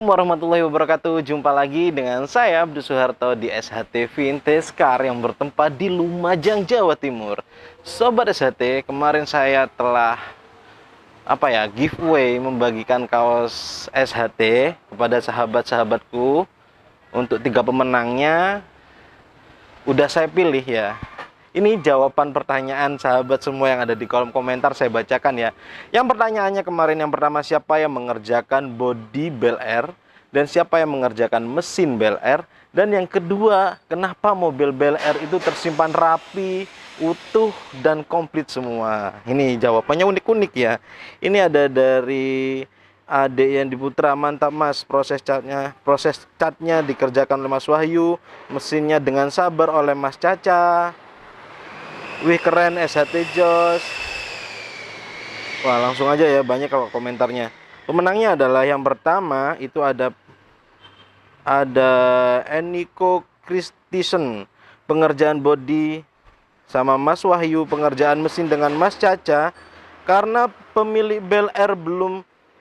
Warahmatullahi wabarakatuh. Jumpa lagi dengan saya Abdul Suharto di SHT Vintage Car yang bertempat di Lumajang, Jawa Timur. Sobat SHT, kemarin saya telah giveaway membagikan kaos SHT kepada sahabat-sahabatku. Untuk 3 pemenangnya udah saya pilih ya. Ini jawaban pertanyaan sahabat semua yang ada di kolom komentar, saya bacakan ya. Yang pertanyaannya kemarin, yang pertama, siapa yang mengerjakan bodi Bel Air dan siapa yang mengerjakan mesin Bel Air? Dan yang kedua, kenapa mobil Bel Air itu tersimpan rapi, utuh dan komplit semua? Ini jawabannya unik-unik ya. Ini ada dari Ade yang Diputra. Mantap Mas, proses catnya dikerjakan oleh Mas Wahyu, mesinnya dengan sabar oleh Mas Caca. Wih, keren SHT Jos. Wah, langsung aja ya, banyak kalau komentarnya. Pemenangnya adalah yang pertama, itu ada Eniko Kristisen, pengerjaan bodi, sama Mas Wahyu pengerjaan mesin dengan Mas Caca. Karena pemilik Bel Air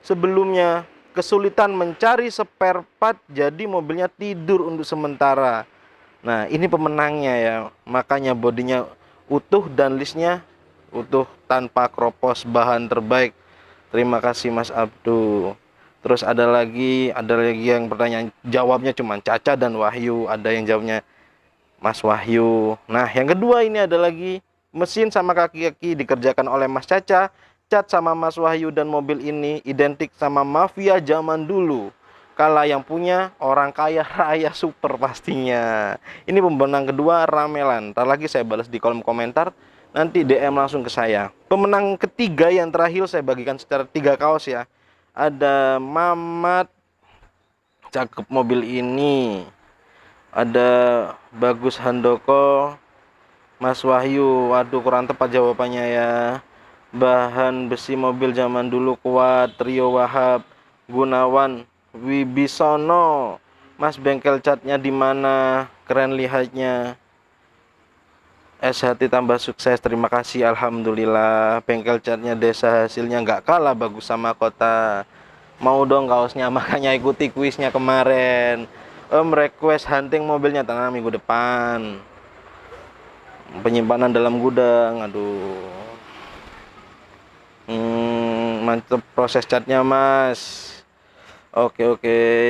sebelumnya kesulitan mencari spare part, jadi mobilnya tidur untuk sementara. Nah, ini pemenangnya ya, makanya bodinya utuh dan listnya utuh tanpa kropos, bahan terbaik. Terima kasih Mas Abdu. Terus ada lagi yang pertanyaan jawabnya cuma Caca dan Wahyu, ada yang jawabnya Mas Wahyu. Nah, yang kedua ini ada lagi mesin sama kaki-kaki dikerjakan oleh Mas Caca, cat sama Mas Wahyu, dan mobil ini identik sama mafia zaman dulu. Kala yang punya orang kaya raya super pastinya. Ini pemenang kedua, Ramelan. Ntar lagi saya balas di kolom komentar. Nanti DM langsung ke saya. Pemenang ketiga yang terakhir saya bagikan secara 3 kaos ya. Ada Mamat, cakep mobil ini. Ada Bagus Handoko, Mas Wahyu. Waduh, kurang tepat jawabannya ya. Bahan besi mobil zaman dulu kuat. Trio Wahab, Gunawan Wibisono. Mas, bengkel catnya di mana? Keren lihatnya. SHT tambah sukses, terima kasih. Alhamdulillah, bengkel catnya desa, hasilnya nggak kalah bagus sama kota. Mau dong kaosnya, makanya ikuti kuisnya kemarin. Request hunting mobilnya tanggal minggu depan. Penyimpanan dalam gudang. Aduh, mantep proses catnya Mas. Oke,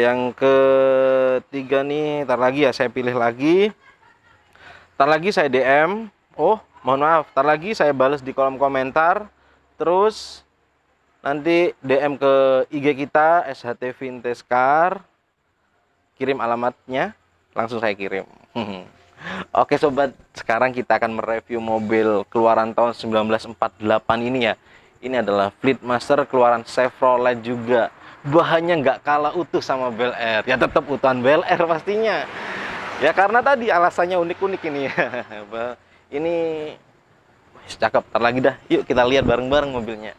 yang ketiga nih, ntar lagi ya saya pilih lagi. Ntar lagi saya DM. Oh, mohon maaf, ntar lagi saya balas di kolom komentar. Terus nanti DM ke IG kita SHT Vintage Car. Kirim alamatnya, langsung saya kirim. Oke sobat, sekarang kita akan mereview mobil keluaran tahun 1948 ini ya. Ini adalah Fleetmaster keluaran Chevrolet juga. Bahannya nggak kalah utuh sama Bel Air. Ya tetap utuhan Bel Air pastinya. Ya karena tadi alasannya unik-unik ini ya. Ini cakep. Ntar lagi dah. Yuk kita lihat bareng-bareng mobilnya.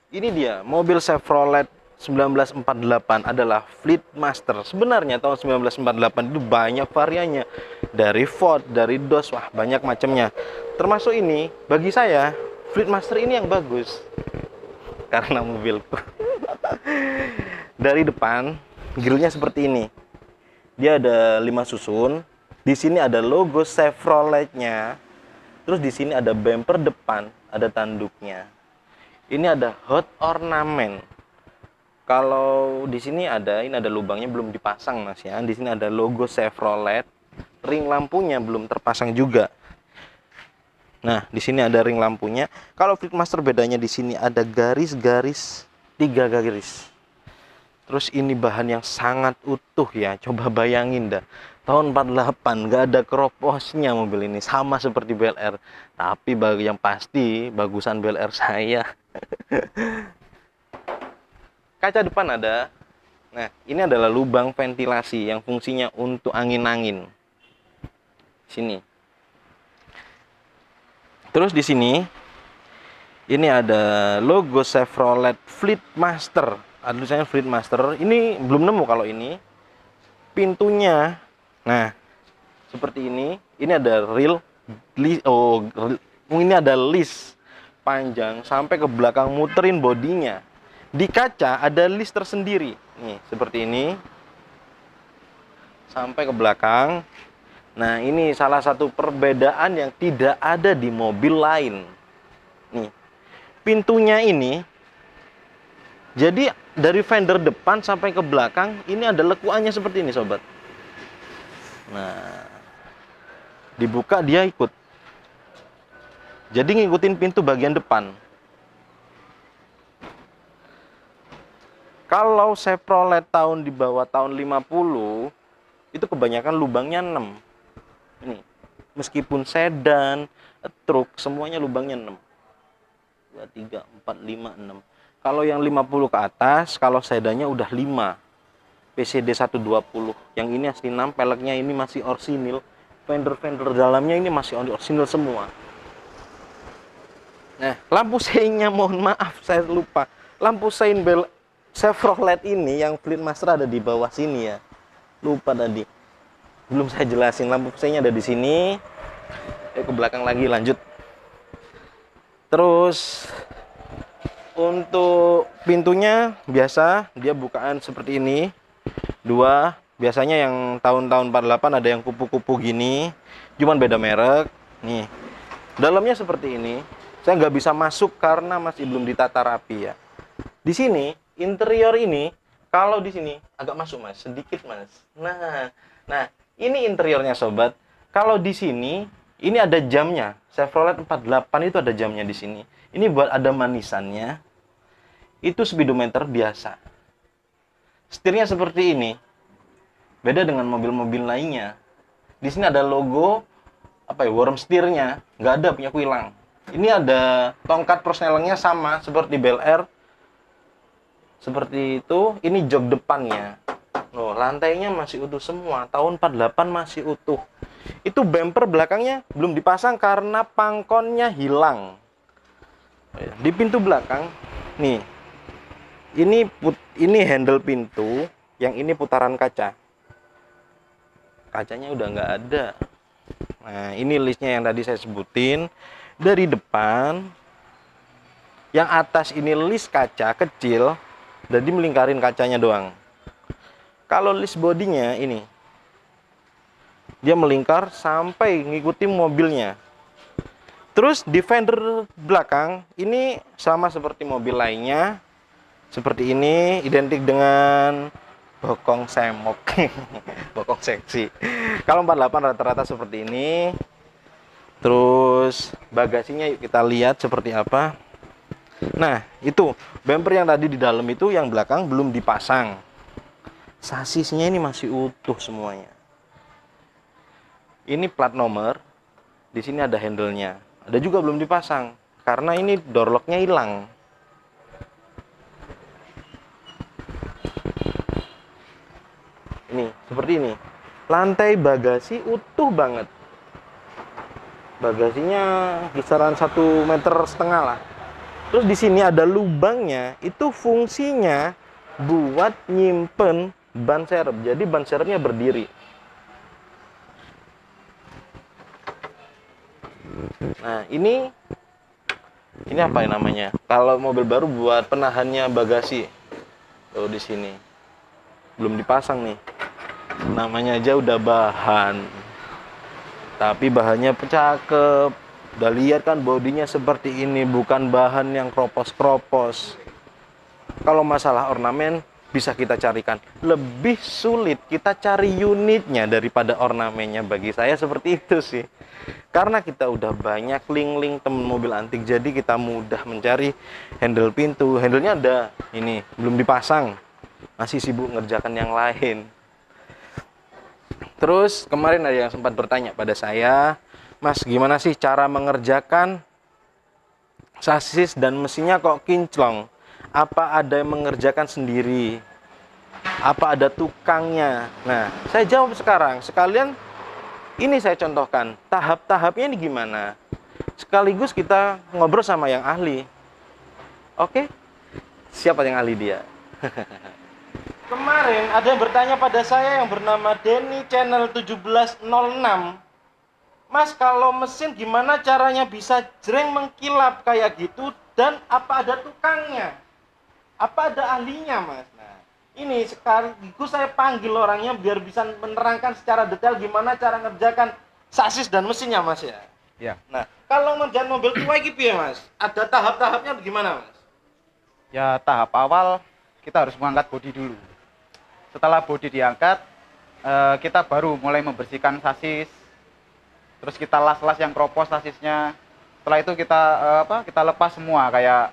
Ini dia mobil Chevrolet 1948, adalah Fleetmaster. Sebenarnya tahun 1948 itu banyak variannya. Dari Ford, dari DOS, wah banyak macamnya. Termasuk ini, bagi saya Fleetmaster ini yang bagus. Karena mobilku. Dari depan grillnya seperti ini. Dia ada 5 susun. Di sini ada logo Chevrolet-nya. Terus di sini ada bumper depan, ada tanduknya. Ini ada hot ornament. Kalau di sini ini ada lubangnya belum dipasang Mas ya. Di sini ada logo Chevrolet. Ring lampunya belum terpasang juga. Nah, di sini ada ring lampunya. Kalau Fleetmaster bedanya di sini ada garis-garis, 3 garis. Terus ini bahan yang sangat utuh ya. Coba bayangin dah. Tahun 48 nggak ada kroposnya mobil ini, sama seperti Bel Air. Tapi yang pasti bagusan Bel Air saya. Kaca depan ada. Nah, ini adalah lubang ventilasi yang fungsinya untuk angin-angin. Sini. Terus di sini ini ada logo Chevrolet Fleetmaster. Ada tulisannya Fleetmaster. Ini belum nemu kalau ini. Pintunya, nah seperti ini. Ini ada ini ada list panjang sampai ke belakang, muterin bodinya. Di kaca ada list tersendiri. Nih, seperti ini. Sampai ke belakang. Nah, ini salah satu perbedaan yang tidak ada di mobil lain. Nih, pintunya ini, jadi dari fender depan sampai ke belakang, ini ada lekuannya seperti ini, sobat. Nah, dibuka dia ikut. Jadi ngikutin pintu bagian depan. Kalau Chevrolet tahun di bawah tahun 50, itu kebanyakan lubangnya 6. Ini, meskipun sedan, truk, semuanya lubangnya 6. 2, 3, 4, 5, 6. Kalau yang 50 ke atas, kalau sedannya udah 5. PCD 120. Yang ini asli 6, peleknya ini masih orsinil. Fender-fender dalamnya ini masih orsinil semua. Nah, lampu seinnya mohon maaf, saya lupa. Lampu sein Chevrolet ini yang Fleetmaster ada di bawah sini ya. Lupa tadi. Belum saya jelasin, lampu seinnya ada di sini. Ke belakang lagi, lanjut. Terus untuk pintunya biasa dia bukaan seperti ini. 2, biasanya yang tahun-tahun 48 ada yang kupu-kupu gini, cuman beda merek. Nih, dalamnya seperti ini. Saya nggak bisa masuk karena masih belum ditata rapi ya. Di sini interior ini, kalau di sini agak masuk mas, sedikit mas. Nah, ini interiornya sobat. Kalau di sini, ini ada jamnya. Chevrolet 48 itu ada jamnya di sini. Ini buat ada manisannya. Itu speedometer biasa. Setirnya seperti ini. Beda dengan mobil-mobil lainnya. Di sini ada logo worm setirnya, nggak ada, punya aku hilang. Ini ada tongkat persnelengnya sama seperti Bel Air. Seperti itu. Ini jok depannya. Loh, lantainya masih utuh semua. Tahun 48 masih utuh. Itu bumper belakangnya belum dipasang karena pangkonnya hilang. Di pintu belakang, nih. Ini handle pintu, yang ini putaran kaca. Kacanya udah nggak ada. Nah, ini listnya yang tadi saya sebutin. Dari depan, yang atas ini list kaca kecil, jadi melingkarin kacanya doang. Kalau list bodinya ini, dia melingkar sampai ngikutin mobilnya. Terus di fender belakang, ini sama seperti mobil lainnya. Seperti ini, identik dengan bokong semok. Bokong seksi. Kalau 48 rata-rata seperti ini. Terus bagasinya yuk kita lihat seperti apa. Nah, itu bumper yang tadi di dalam itu, yang belakang belum dipasang. Sasisnya ini masih utuh semuanya. Ini plat nomor. Di sini ada handle-nya. Ada juga belum dipasang karena ini door lock-nya hilang. Ini seperti ini. Lantai bagasi utuh banget. Bagasinya kisaran 1,5 meter lah. Terus di sini ada lubangnya, itu fungsinya buat nyimpen ban serep. Jadi ban serepnya berdiri. Nah, ini apa yang namanya? Kalau mobil baru buat penahannya bagasi. Tuh di sini. Belum dipasang nih. Namanya aja udah bahan. Tapi bahannya cakep. Udah lihat kan bodinya seperti ini, bukan bahan yang kropos-kropos. Kalau masalah ornamen bisa kita carikan. Lebih sulit kita cari unitnya daripada ornamennya, bagi saya seperti itu sih. Karena kita udah banyak link-link temen mobil antik, jadi kita mudah mencari handle pintu. Handle-nya ada, ini belum dipasang. Masih sibuk ngerjakan yang lain. Terus kemarin ada yang sempat bertanya pada saya, Mas, gimana sih cara mengerjakan sasis dan mesinnya kok kinclong? Apa ada yang mengerjakan sendiri? Apa ada tukangnya? Nah, saya jawab sekarang. Sekalian ini saya contohkan. Tahap-tahapnya ini gimana? Sekaligus kita ngobrol sama yang ahli. Oke? Siapa yang ahli dia? Kemarin ada yang bertanya pada saya yang bernama Denny Channel 1706. Mas, kalau mesin gimana caranya bisa jreng mengkilap kayak gitu, dan apa ada tukangnya? Apa ada ahlinya, Mas? Nah, ini sekaligus saya panggil orangnya biar bisa menerangkan secara detail gimana cara ngerjakan sasis dan mesinnya, Mas ya. Ya. Nah, kalau ngerjain mobil tua gitu ya, Mas, ada tahap-tahapnya gimana, Mas? Ya, tahap awal kita harus mengangkat bodi dulu. Setelah bodi diangkat, kita baru mulai membersihkan sasis. Terus kita las-las yang kropos sasisnya. Setelah itu kita lepas semua kayak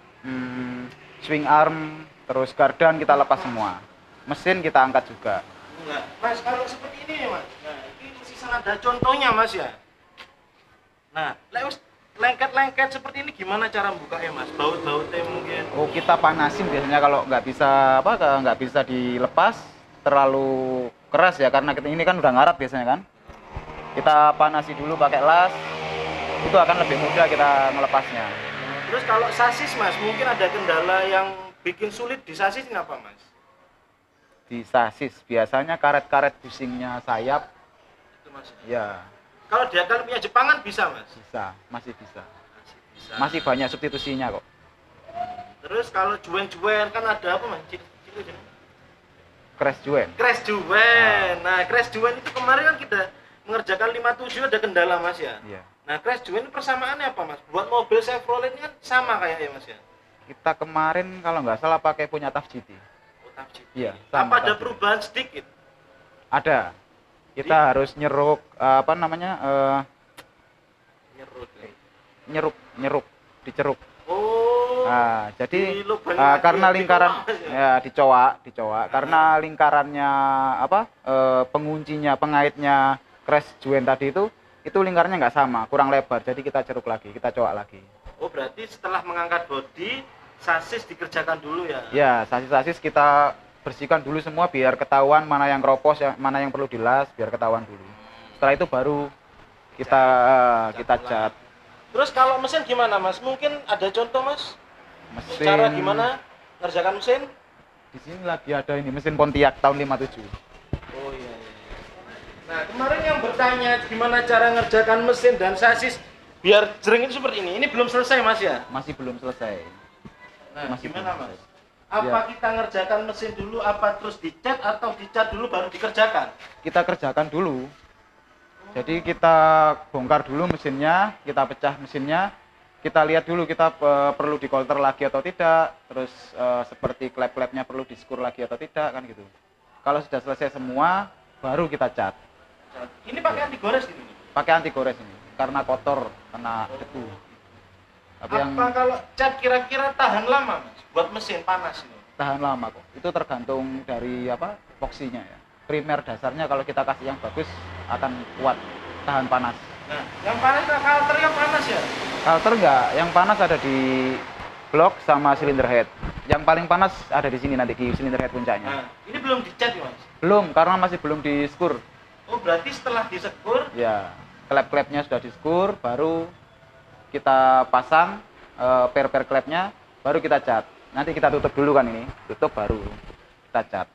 swing arm, terus gardan kita lepas semua. Mesin kita angkat juga. Nah, Mas, kalau seperti ini ya, Mas. Nah, ini masih ada contohnya, Mas ya. Nah, lengket-lengket seperti ini gimana cara bukanya, Mas? Baut-bautnya mungkin. Oh, kita panasin biasanya kalau nggak bisa dilepas terlalu keras ya, karena ini kan udah ngarat biasanya kan. Kita panasi dulu pakai las, itu akan lebih mudah kita melepasnya. Terus kalau sasis, Mas, mungkin ada kendala yang bikin sulit di sasis ini apa, Mas? Di sasis biasanya karet-karet busingnya sayap. Itu, Mas. Ya. Kalau dia kan punya Jepangan bisa, Mas? Bisa, masih bisa. Bisa. Masih banyak substitusinya kok. Terus kalau juen-juen kan ada apa, Mas? Crash joint. Crash juen. Nah, crash juen itu kemarin kan kita mengerjakan 57 ada kendala, Mas ya. Iya. Nah, crash juen persamaannya apa, Mas? Buat mobil Chevrolet ini kan sama kayaknya, Mas ya. Kita kemarin kalau nggak salah pakai punya TAF GT. Oh, TAF GT. Iya. Apa ada perubahan sedikit? Ada. Kita harus nyeruk nyeruk, diceruk. Oh. Nah, jadi dilubangin karena lagi, lingkaran dicowak, ya dicowak. Karena lingkarannya penguncinya, pengaitnya crash joint tadi itu lingkarannya nggak sama, kurang lebar. Jadi kita ceruk lagi, kita cowak lagi. Oh, berarti setelah mengangkat bodi, sasis dikerjakan dulu ya? Ya, sasis-sasis kita bersihkan dulu semua biar ketahuan mana yang kropos, mana yang perlu dilas, biar ketahuan dulu. Setelah itu baru kita cat. Terus kalau mesin gimana, Mas? Mungkin ada contoh, Mas? Mesin. Cara gimana ngerjakan mesin? Di sini lagi ada ini mesin Pontiac tahun 57. Oh iya. Nah, kemarin yang bertanya gimana cara ngerjakan mesin dan sasis biar jreng itu seperti ini. Ini belum selesai, Mas ya? Masih belum selesai. Nah, Masih gimana, belum Mas? selesai. Apa Ya. kita ngerjakan mesin dulu, apa terus dicat atau dicat dulu baru dikerjakan? Kita kerjakan dulu. Jadi kita bongkar dulu mesinnya, kita pecah mesinnya, kita lihat dulu kita perlu dikolter lagi atau tidak, terus seperti klep-klepnya perlu diskur lagi atau tidak, kan gitu. Kalau sudah selesai semua, baru kita cat. Ini pakai anti gores gitu? Pakai anti gores ini, karena kotor, kena debu. Tapi Apa kalau cat kira-kira tahan lama, Mas? Buat mesin panas ini? tahan lama kok. Itu tergantung dari epoksinya ya. Primer dasarnya kalau kita kasih yang bagus akan kuat, tahan panas. Nah, yang panas kalternya panas ya? Kalter enggak, yang panas ada di blok sama silinder head. Yang paling panas ada di sini nanti di silinder head puncaknya. Nah, ini belum dicat ya, Mas? Belum, karena masih belum diskur. Oh, berarti setelah disekur? Ya, klep-klepnya sudah diskur, baru kita pasang per klepnya, baru kita cat. Nanti kita tutup dulu kan ini, tutup baru kita cat.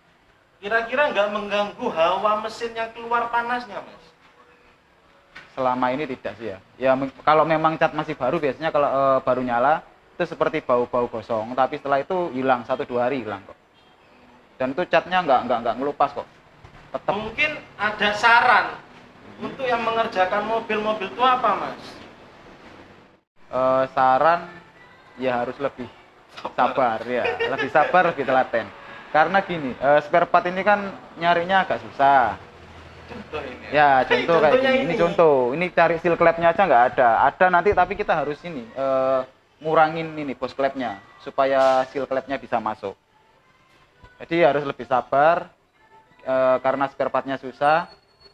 Kira-kira nggak mengganggu hawa mesin yang keluar panasnya, Mas? Selama ini tidak sih ya. Ya kalau memang cat masih baru, biasanya kalau baru nyala itu seperti bau-bau gosong, tapi setelah itu hilang 1-2 hari hilang kok. Dan itu catnya nggak ngelupas kok. Tetap. Mungkin ada saran untuk yang mengerjakan mobil-mobil tua apa, Mas? Saran ya harus lebih sabar ya, lebih sabar, lebih telaten. Karena gini, spare part ini kan nyarinya agak susah. Contoh ini. Ya, contoh kayak Contohnya gini. Ini contoh. Ini cari seal klepnya aja nggak ada. Ada nanti, tapi kita harus ini ngurangin ini bos klepnya supaya seal klepnya bisa masuk. Jadi harus lebih sabar karena spare partnya susah.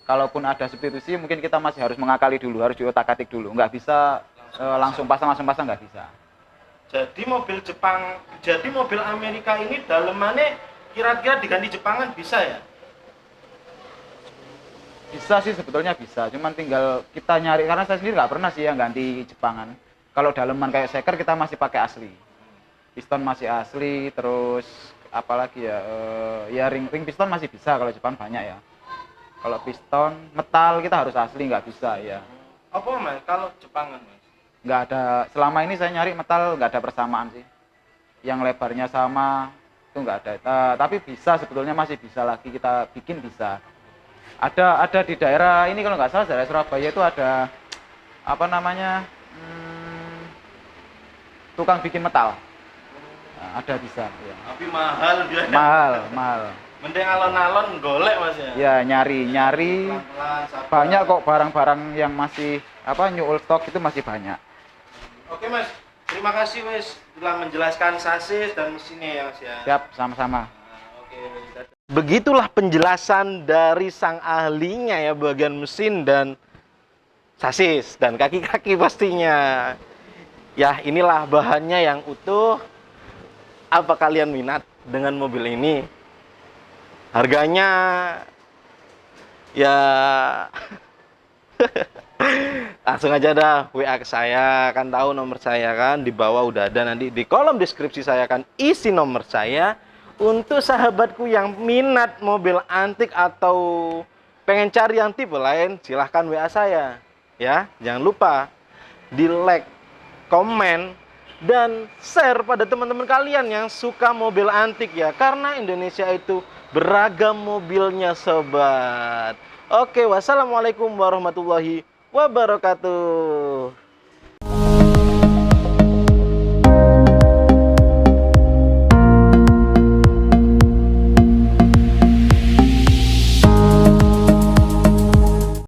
Kalaupun ada substitusi, mungkin kita masih harus mengakali dulu, harus diotak-atik dulu. Nggak bisa langsung pasang nggak bisa. Jadi mobil Jepang, jadi mobil Amerika ini dalemannya Kira-kira diganti Jepangan bisa ya? Bisa sih sebetulnya bisa, cuman tinggal kita nyari, karena saya sendiri nggak pernah sih yang ganti Jepangan. Kalau daleman kayak seker kita masih pakai asli, piston masih asli, terus apalagi ya, ya ring piston masih bisa kalau Jepang banyak ya. Kalau piston metal kita harus asli, nggak bisa ya. Apa Mas kalau Jepangan Mas? Nggak ada, selama ini saya nyari metal nggak ada persamaan sih. Yang lebarnya sama itu nggak ada. Tapi bisa sebetulnya, masih bisa lagi kita bikin, bisa. Ada di daerah ini kalau nggak salah daerah Surabaya itu ada apa namanya, tukang bikin metal. Nah, ada bisa ya. Tapi mahal dia. Mahal. Mending alon-alon golek Mas ya. Ya nyari Pelan-pelan, sabar. banyak kok barang-barang yang masih apa, new old stock itu masih banyak. Oke Mas, terima kasih Mas telah menjelaskan sasis dan mesinnya ya Mas ya. Siap, sama-sama. Oke. Begitulah penjelasan dari sang ahlinya ya, bagian mesin dan sasis dan kaki-kaki pastinya. Ya, inilah bahannya yang utuh. Apa kalian minat dengan mobil ini? Harganya ya langsung aja dah WA ke saya, kan tahu nomor saya kan, di bawah udah ada, nanti di kolom deskripsi saya akan isi nomor saya. Untuk sahabatku yang minat mobil antik atau pengen cari yang tipe lain, silahkan WA saya ya. Jangan lupa di like, komen, dan share pada teman-teman kalian yang suka mobil antik ya, karena Indonesia itu beragam mobilnya sobat. Oke, wassalamualaikum warahmatullahi wabarakatuh.